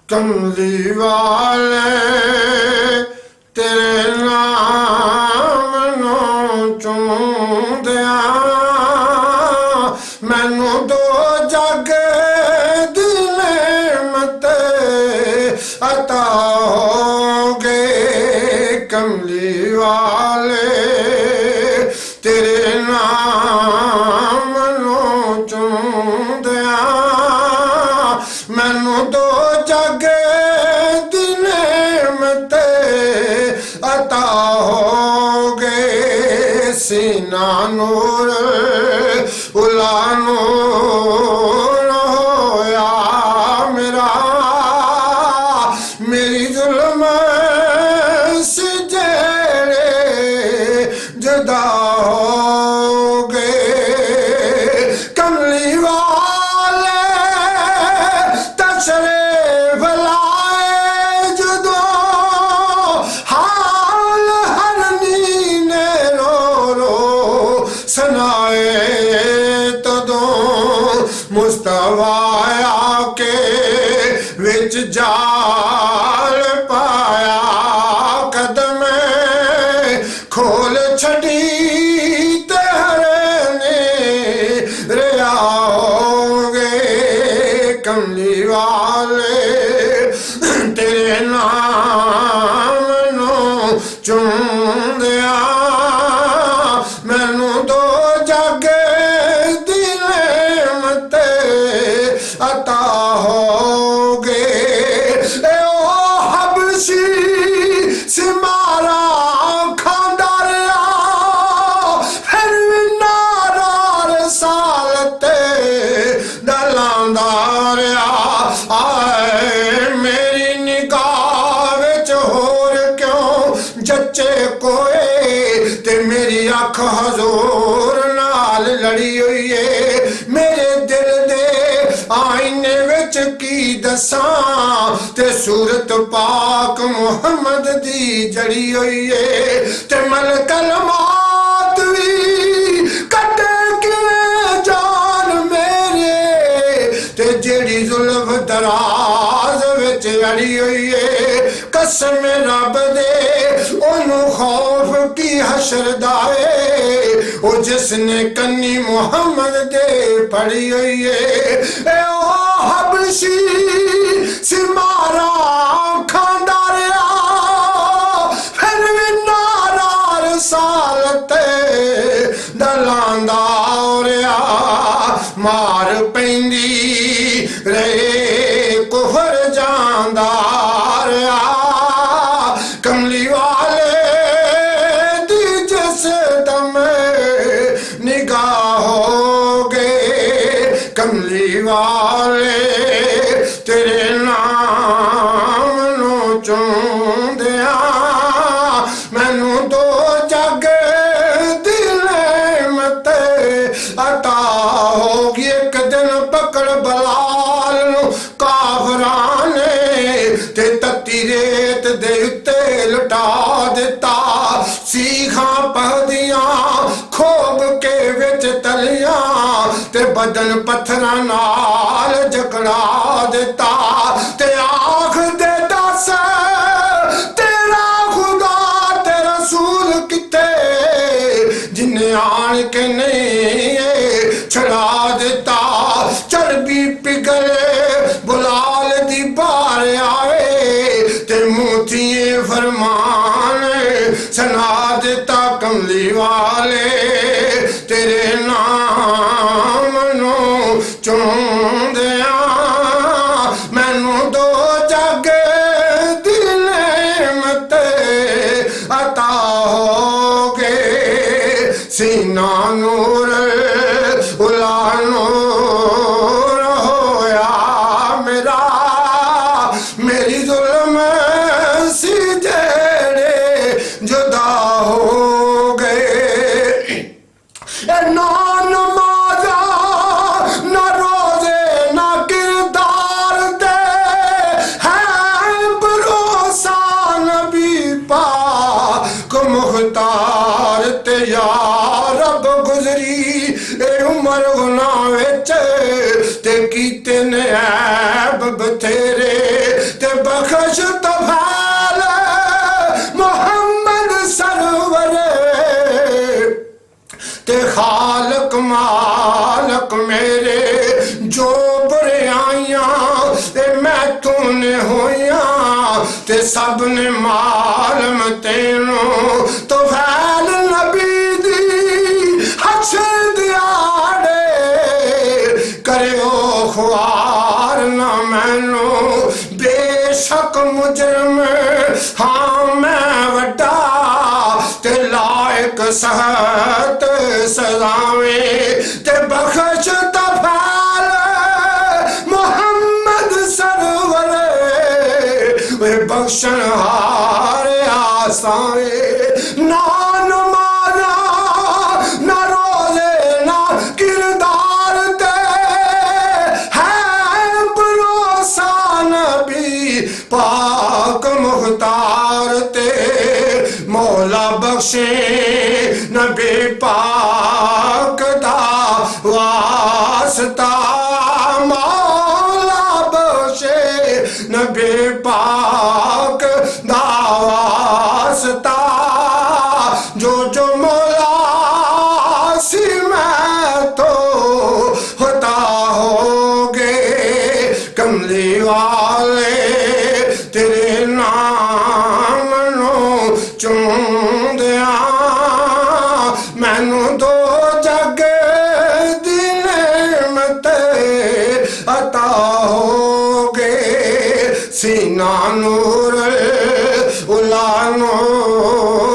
कमली वाले तेरे नाम नो चूंदिया मैनू दो जग दी नेमत अता होगे। कमली वाले तेरे नाम नो चूंदिया मैनू दो जग दी नेमत अता होगे। सीना नूर उला नूर होया मेरा मेरी जुल्म से जेड़े जुदा हो गए। कमली वाले तशरीफ लाए जुदो हाल हर नीने रो रो सुनाए तदो मुस्तफा के विच जाल पाया कदम खोल छड़ी तेरे रिया होगे। कमली वाले तेरे नाम नो चूंदिया मैनू दो जग दी नेमत अता होगे। ओ हबशी सिमारा खांदा रहा फिर भी नारा सालते दलांदा रहा। आए मेरी निगाह विच होर क्यों जच्चे कोए ते मेरी अख हजूर नाल लड़ी हुई है। मेरे दिल दे आईने विच की दसां ते सूरत पाक मुहम्मद दी जड़ी हुई है। ते मलकल मौत भी कटे किवें जान मेरे ते जेड़ी जुल्फ दराज विच अड़ी हुई है। कसम रब दे ओनू खौफ की हशर दाए ओ जिसने कन्नी मुहम्मद दे पड़ी हुई है। ओ हबशी सिमारा खांदा रहा फिर भी नारा सालते दलांदा रहा। मार पैंदी रहे कुफर जांदा रहा। कमली वाले दी जिस दम निगाह होगे। कमली वाले तेरे नाम नो चूंदिया मैनू दो जग दी नेमत अता होगी। एक दिन पकड़ बलाल नू काफरां ने ते तत्ती रेत दे उत्ते लुटा दिता। सीखां पहदियां खोब के विच तलियां ते बदन पत्थरां नाल जकड़ा दिता। ते आख दे दस तेरा खुदा ते रसूल किथे जिन्ने आन के नहीं छड़ा दिता। चर्बी पिघले बुलाल दी बार आए ते मूथिए फरमान सुना दिता। कमली वाले तेरे नाम नो चूंदिया मैनू दो जग दी नेमत अता होगे। सीना नूर उला नूर होया मेरा मेरी जुल्म सी जेड़े जुदा हो गए। ना नमाज़ा ना रोज़े ना किरदार दे है भरोसा नबी पाक मुख्तार ते या रब गुजरी उमर गुनाह विच ते कीते ने ऐब बथेरे ते मालक मेरे जो बुराइयां ते मैं तूने होया ते सब ने मालम तेनू तो फैल नबी दी हशर दियाड़े करियो ख्वार ना मैनू बेशक मुजरम हाँ मैं वड्डा ते लायक सहत सजावे ते बख्श तफाल मोहम्मद सरवर वे बख्शन हार आसाए ना नमाजा ना रोजे ना किरदार ते है भरोसा नबी पाक मुख्तार ते मौला बख्शे नबी पाक दा वास्ता मौला बख्शे नबी पाक दा वास्ता जो जो मौला सी मैं तो होता होगे कमली वाले तेरे नाम नो चूंदिया मैनू दो जग दी नेमत अता होगे सीना नूर उला नूर